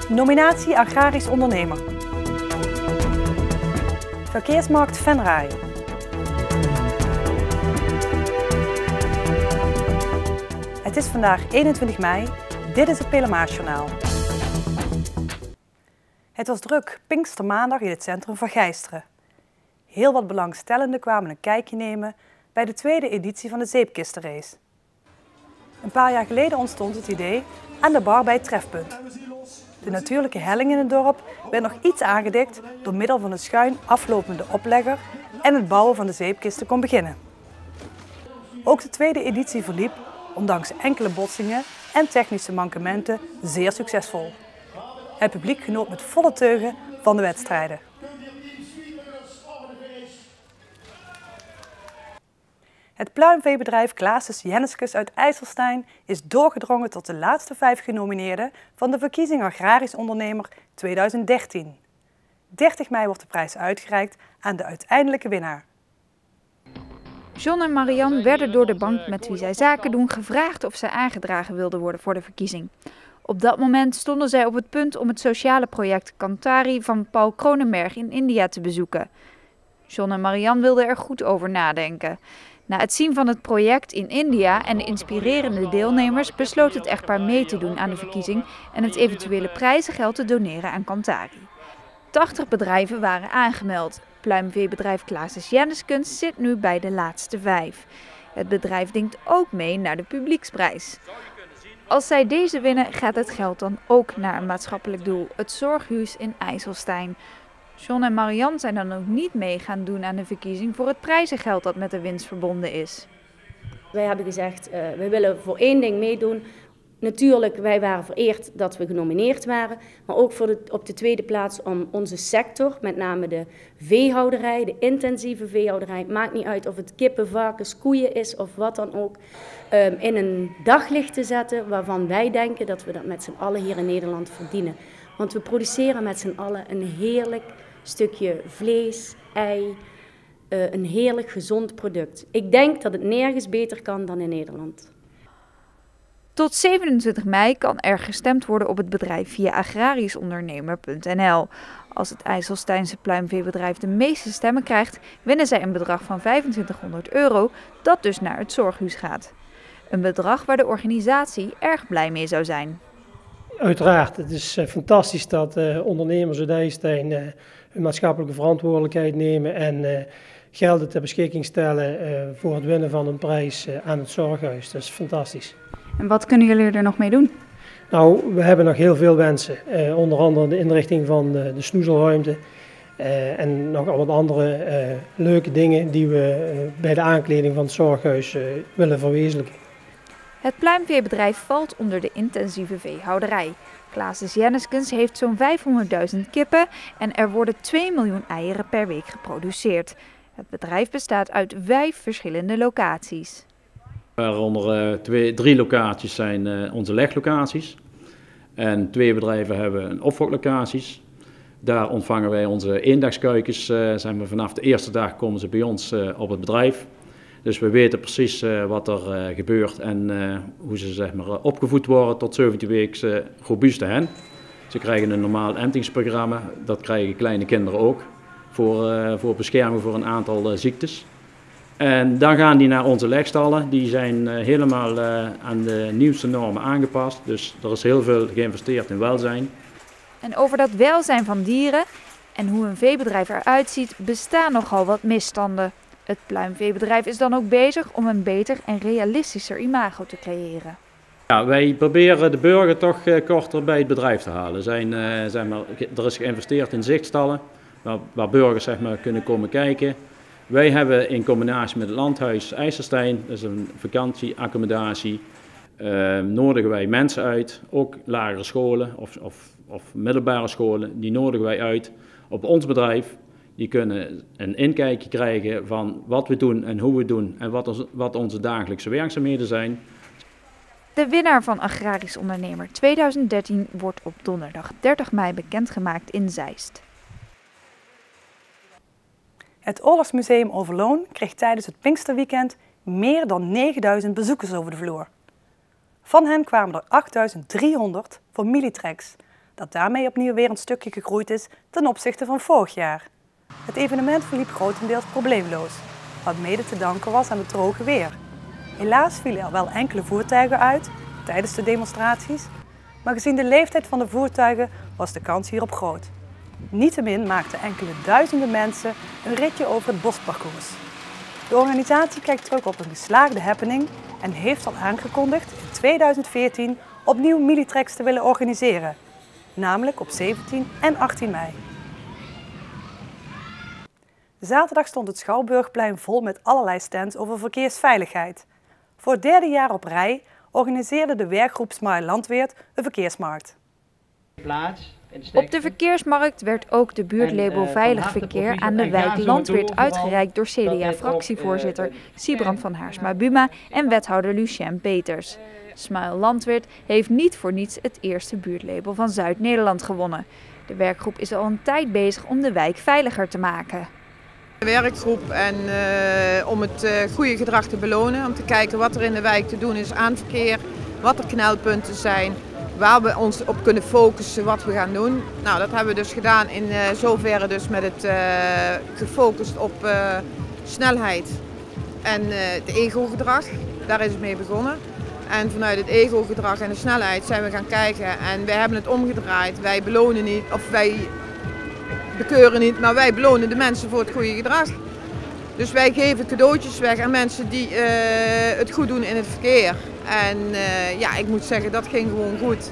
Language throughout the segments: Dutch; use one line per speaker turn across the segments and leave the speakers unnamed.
Nominatie Agrarisch Ondernemer. Verkeersmarkt Venray. Het is vandaag 21 mei. Dit is het Pelemaasjournaal. Het was druk Pinkstermaandag in het centrum van Gijsteren. Heel wat belangstellenden kwamen een kijkje nemen bij de tweede editie van de zeepkistenrace. Een paar jaar geleden ontstond het idee aan de bar bij het trefpunt. De natuurlijke helling in het dorp werd nog iets aangedikt door middel van een schuin aflopende oplegger en het bouwen van de zeepkisten kon beginnen. Ook de tweede editie verliep, ondanks enkele botsingen en technische mankementen, zeer succesvol. Het publiek genoot met volle teugen van de wedstrijden. Het pluimveebedrijf Claesses Jenneskes uit IJsselstein is doorgedrongen tot de laatste 5 genomineerden van de verkiezing Agrarisch Ondernemer 2013. 30 mei wordt de prijs uitgereikt aan de uiteindelijke winnaar.
John en Marianne werden door de bank met wie zij zaken doen gevraagd of zij aangedragen wilden worden voor de verkiezing. Op dat moment stonden zij op het punt om het sociale project Kantari van Paul Kronenberg in India te bezoeken. John en Marianne wilden er goed over nadenken. Na het zien van het project in India en de inspirerende deelnemers besloot het echtpaar mee te doen aan de verkiezing en het eventuele prijzengeld te doneren aan Kantari. 80 bedrijven waren aangemeld. Pluimveebedrijf Claesses Jenneskes zit nu bij de laatste 5. Het bedrijf denkt ook mee naar de publieksprijs. Als zij deze winnen, gaat het geld dan ook naar een maatschappelijk doel, het zorghuis in IJsselstein. John en Marianne zijn dan ook niet mee gaan doen aan de verkiezing voor het prijzengeld dat met de winst verbonden is.
Wij hebben gezegd, we willen voor 1 ding meedoen. Natuurlijk, wij waren vereerd dat we genomineerd waren, maar ook op de tweede plaats om onze sector, met name de veehouderij, de intensieve veehouderij, maakt niet uit of het kippen, varkens, koeien is of wat dan ook, in een daglicht te zetten waarvan wij denken dat we dat met z'n allen hier in Nederland verdienen. Want we produceren met z'n allen een heerlijk stukje vlees, ei, een heerlijk gezond product. Ik denk dat het nergens beter kan dan in Nederland.
Tot 27 mei kan er gestemd worden op het bedrijf via agrarischondernemer.nl. Als het IJsselsteinse pluimveebedrijf de meeste stemmen krijgt, winnen zij een bedrag van €2500, dat dus naar het zorghuis gaat. Een bedrag waar de organisatie erg blij mee zou zijn.
Uiteraard, het is fantastisch dat ondernemers uit IJsselstein hun maatschappelijke verantwoordelijkheid nemen en gelden ter beschikking stellen voor het winnen van een prijs aan het zorghuis. Dat is fantastisch.
En wat kunnen jullie er nog mee doen?
Nou, we hebben nog heel veel wensen. Onder andere de inrichting van de snoezelruimte en nog al wat andere leuke dingen die we bij de aankleding van het zorghuis willen verwezenlijken.
Het pluimveebedrijf valt onder de intensieve veehouderij. Claesses Jenneskes heeft zo'n 500.000 kippen en er worden 2 miljoen eieren per week geproduceerd. Het bedrijf bestaat uit 5 verschillende locaties.
Waaronder 3 locaties zijn onze leglocaties. En 2 bedrijven hebben opfoklocaties. Daar ontvangen wij onze eendagskuikens. Vanaf de eerste dag komen ze bij ons op het bedrijf. Dus we weten precies wat er gebeurt en hoe ze opgevoed worden tot 17 weken robuuste hen. Ze krijgen een normaal entingsprogramma, dat krijgen kleine kinderen ook, voor bescherming voor een aantal ziektes. En dan gaan die naar onze legstallen, die zijn helemaal aan de nieuwste normen aangepast. Dus er is heel veel geïnvesteerd in welzijn.
En over dat welzijn van dieren en hoe een veebedrijf eruit ziet, bestaan nogal wat misstanden. Het pluimveebedrijf is dan ook bezig om een beter en realistischer imago te creëren.
Ja, wij proberen de burger toch korter bij het bedrijf te halen. Er is geïnvesteerd in zichtstallen waar burgers kunnen komen kijken. Wij hebben in combinatie met het landhuis IJsselstein, dat is een vakantieaccommodatie, nodigen wij mensen uit, ook lagere scholen of middelbare scholen, die nodigen wij uit op ons bedrijf. Die kunnen een inkijkje krijgen van wat we doen en hoe we het doen en wat onze dagelijkse werkzaamheden zijn.
De winnaar van Agrarisch Ondernemer 2013 wordt op donderdag 30 mei bekendgemaakt in Zeist.
Het Oorlogsmuseum Overloon kreeg tijdens het Pinksterweekend meer dan 9000 bezoekers over de vloer. Van hen kwamen er 8300 voor Militreks, dat daarmee opnieuw weer een stukje gegroeid is ten opzichte van vorig jaar. Het evenement verliep grotendeels probleemloos, wat mede te danken was aan het droge weer. Helaas vielen er wel enkele voertuigen uit tijdens de demonstraties, maar gezien de leeftijd van de voertuigen was de kans hierop groot. Niettemin maakten enkele duizenden mensen een ritje over het bosparcours. De organisatie kijkt terug op een geslaagde happening en heeft al aangekondigd in 2014 opnieuw Militreks te willen organiseren, namelijk op 17 en 18 mei. Zaterdag stond het Schouwburgplein vol met allerlei stands over verkeersveiligheid. Voor het derde jaar op rij organiseerde de werkgroep Smile Landweert een verkeersmarkt.
Op de verkeersmarkt werd ook de buurtlabel Veilig Verkeer aan de wijk Landweert uitgereikt door CDA-fractievoorzitter Sibrand van Haarsma-Buma en wethouder Lucien Peters. Smile Landweert heeft niet voor niets het eerste buurtlabel van Zuid-Nederland gewonnen. De werkgroep is al een tijd bezig om de wijk veiliger te maken.
De werkgroep en om het goede gedrag te belonen, om te kijken wat er in de wijk te doen is aan verkeer, wat er knelpunten zijn, waar we ons op kunnen focussen, wat we gaan doen. Nou, dat hebben we dus gedaan in zoverre dus met het gefocust op snelheid en het ego-gedrag. Daar is het mee begonnen. En vanuit het ego-gedrag en de snelheid zijn we gaan kijken en wij hebben het omgedraaid. Wij belonen niet, of wij bekeuren niet, maar wij belonen de mensen voor het goede gedrag. Dus wij geven cadeautjes weg aan mensen die het goed doen in het verkeer. En ja, ik moet zeggen, dat ging gewoon goed.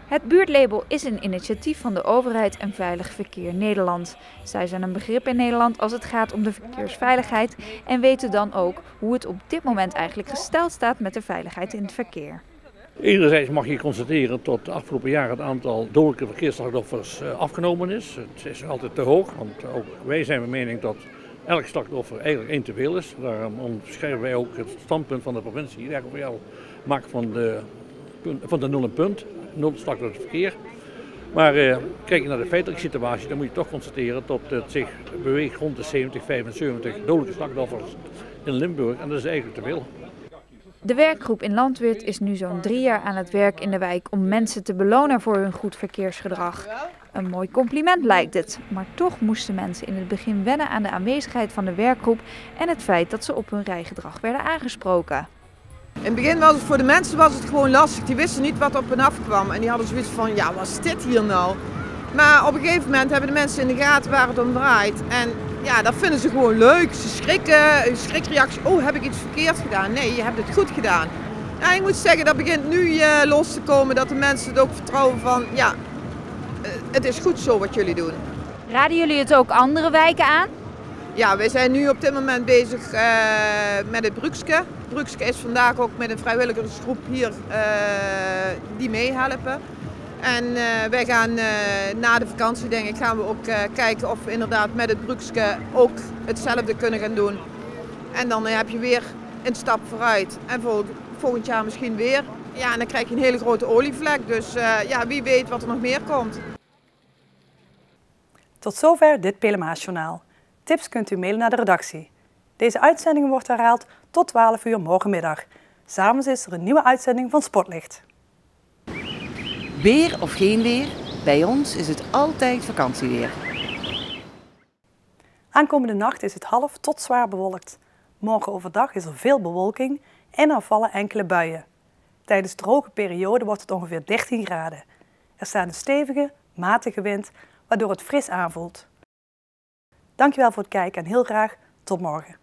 Het buurtlabel is een initiatief van de overheid en Veilig Verkeer Nederland. Zij zijn een begrip in Nederland als het gaat om de verkeersveiligheid en weten dan ook hoe het op dit moment eigenlijk gesteld staat met de veiligheid in het verkeer.
Enerzijds mag je constateren dat de afgelopen jaren het aantal dodelijke verkeersslachtoffers afgenomen is. Het is altijd te hoog, want ook wij zijn van mening dat elk slachtoffer eigenlijk één te veel is. Daarom onderschrijven wij ook het standpunt van de provincie. ROVL maakt van de nul een punt, nul slachtoffers verkeer. Maar kijk je naar de feitelijke situatie, dan moet je toch constateren dat het zich beweegt rond de 70, 75 dodelijke slachtoffers in Limburg. En dat is eigenlijk te veel.
De werkgroep in Landweert is nu zo'n 3 jaar aan het werk in de wijk om mensen te belonen voor hun goed verkeersgedrag. Een mooi compliment lijkt het, maar toch moesten mensen in het begin wennen aan de aanwezigheid van de werkgroep en het feit dat ze op hun rijgedrag werden aangesproken.
In het begin was het voor de mensen gewoon lastig, die wisten niet wat op hen afkwam en die hadden zoiets van, ja, wat is dit hier nou? Maar op een gegeven moment hebben de mensen in de gaten waar het om draait en ja, dat vinden ze gewoon leuk. Ze schrikken, een schrikreactie, oh, heb ik iets verkeerd gedaan? Nee, je hebt het goed gedaan. Ja, ik moet zeggen, dat begint nu los te komen, dat de mensen het ook vertrouwen van, ja, het is goed zo wat jullie doen.
Raden jullie het ook andere wijken aan?
Ja, wij zijn nu op dit moment bezig met het Brukske. Brukske is vandaag ook met een vrijwilligersgroep hier die meehelpen. En wij gaan na de vakantie, denk ik, gaan we ook kijken of we inderdaad met het Brukske ook hetzelfde kunnen gaan doen. En dan heb je weer een stap vooruit. En volgend jaar misschien weer. Ja, en dan krijg je een hele grote olievlek. Dus ja, wie weet wat er nog meer komt.
Tot zover dit Pelemaasjournaal. Tips kunt u mailen naar de redactie. Deze uitzending wordt herhaald tot 12 uur morgenmiddag. 's Avonds is er een nieuwe uitzending van Spotlicht.
Weer of geen weer, bij ons is het altijd vakantieweer.
Aankomende nacht is het half tot zwaar bewolkt. Morgen overdag is er veel bewolking en er vallen enkele buien. Tijdens de droge periode wordt het ongeveer 13 graden. Er staat een stevige, matige wind, waardoor het fris aanvoelt. Dankjewel voor het kijken en heel graag tot morgen.